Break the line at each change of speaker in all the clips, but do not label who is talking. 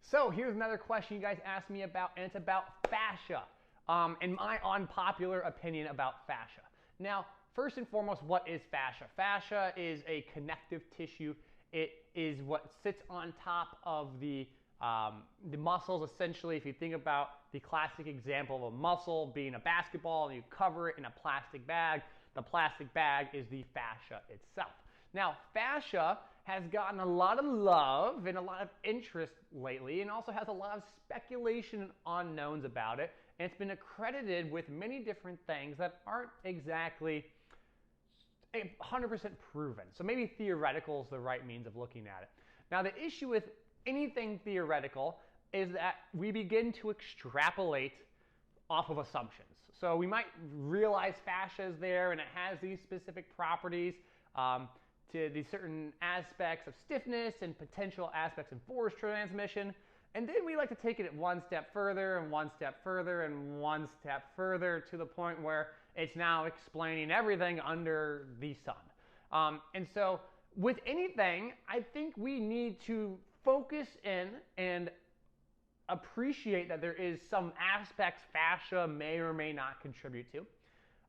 So here's another question you guys asked me about, and it's about fascia, and my unpopular opinion about fascia. Now, first and foremost, what is fascia? Fascia is a connective tissue. It is what sits on top of the muscles. Essentially, if you think about the classic example of a muscle being a basketball and you cover it in a plastic bag, the plastic bag is the fascia itself. Now, fascia has gotten a lot of love and a lot of interest lately, and also has a lot of speculation and unknowns about it, and it's been accredited with many different things that aren't exactly 100% proven. So maybe theoretical is the right means of looking at it. Now, the issue with anything theoretical is that we begin to extrapolate off of assumptions. So we might realize fascia is there and it has these specific properties to these certain aspects of stiffness and potential aspects in force transmission. And then we like to take it one step further and one step further and one step further to the point where it's now explaining everything under the sun. And so with anything, I think we need to focus in and appreciate that there is some aspects fascia may or may not contribute to.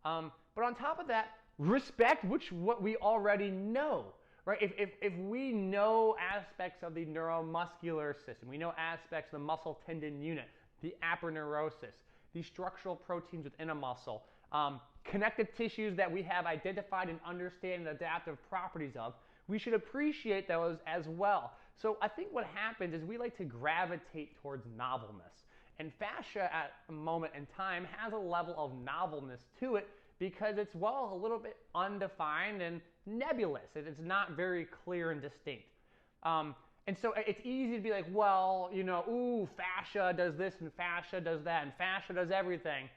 But on top of that, respect what we already know, right? If we know aspects of the neuromuscular system, we know aspects of the muscle tendon unit, the aponeurosis, the structural proteins within a muscle, connective tissues that we have identified and understand the adaptive properties of, we should appreciate those as well. So I think what happens is we like to gravitate towards novelness. And fascia at a moment in time has a level of novelness to it because it's, well, a little bit undefined and nebulous. It's not very clear and distinct. And so it's easy to be like, well, you know, ooh, fascia does this and fascia does that and fascia does everything.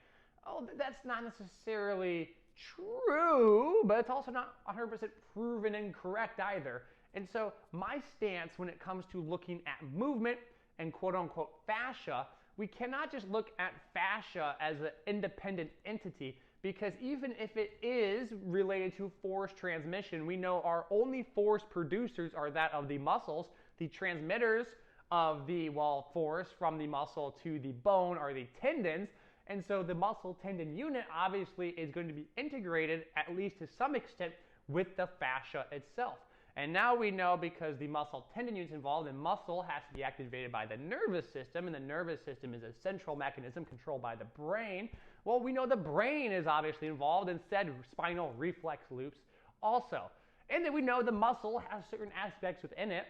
Oh, that's not necessarily true, but it's also not 100% proven and correct either. And so my stance when it comes to looking at movement and quote unquote fascia, we cannot just look at fascia as an independent entity, because even if it is related to force transmission, we know our only force producers are that of the muscles. The transmitters of the force from the muscle to the bone are the tendons. And so the muscle tendon unit obviously is going to be integrated, at least to some extent, with the fascia itself. And now we know, because the muscle tendon unit is involved, and muscle has to be activated by the nervous system, and the nervous system is a central mechanism controlled by the brain. Well, we know the brain is obviously involved, and said spinal reflex loops also. And then we know the muscle has certain aspects within it,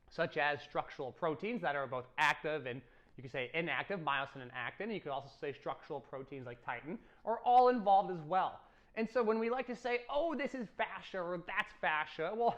such as structural proteins that are both active and, you could say, inactive, myosin and actin. You could also say structural proteins like titin are all involved as well. And so when we like to say, oh, this is fascia or that's fascia, well,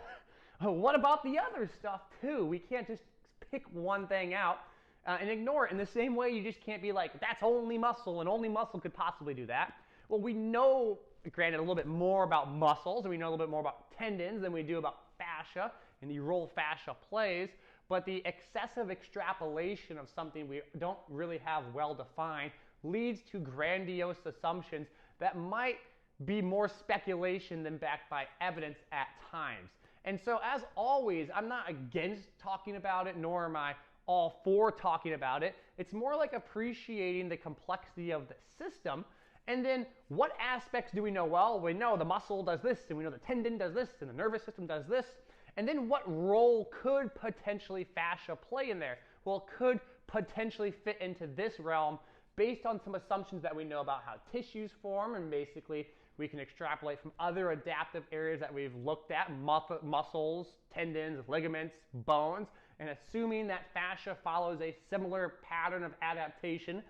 what about the other stuff too? We can't just pick one thing out and ignore it. In the same way, you just can't be like, that's only muscle and only muscle could possibly do that. Well, we know, granted, a little bit more about muscles, and we know a little bit more about tendons than we do about fascia and the role fascia plays, but the excessive extrapolation of something we don't really have well defined leads to grandiose assumptions that might be more speculation than backed by evidence at times. And so, as always, I'm not against talking about it, nor am I all for talking about it. It's more like appreciating the complexity of the system. And then what aspects do we know? Well, we know the muscle does this, and we know the tendon does this, and the nervous system does this. And then what role could potentially fascia play in there? Well, it could potentially fit into this realm based on some assumptions that we know about how tissues form, and basically we can extrapolate from other adaptive areas that we've looked at, muscles, tendons, ligaments, bones, and assuming that fascia follows a similar pattern of adaptation,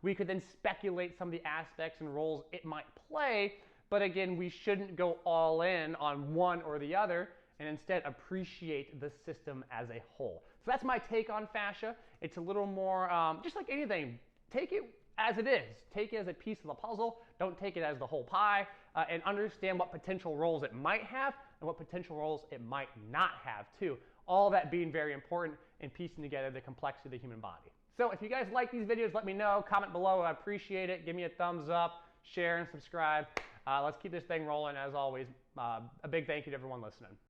we could then speculate some of the aspects and roles it might play. But again, we shouldn't go all in on one or the other, and instead appreciate the system as a whole. So that's my take on fascia. It's a little more, just like anything, take it as it is. Take it as a piece of the puzzle. Don't take it as the whole pie, and understand what potential roles it might have and what potential roles it might not have too. All that being very important in piecing together the complexity of the human body. So if you guys like these videos, let me know. Comment below. I appreciate it. Give me a thumbs up, share, and subscribe. Let's keep this thing rolling. As always, a big thank you to everyone listening.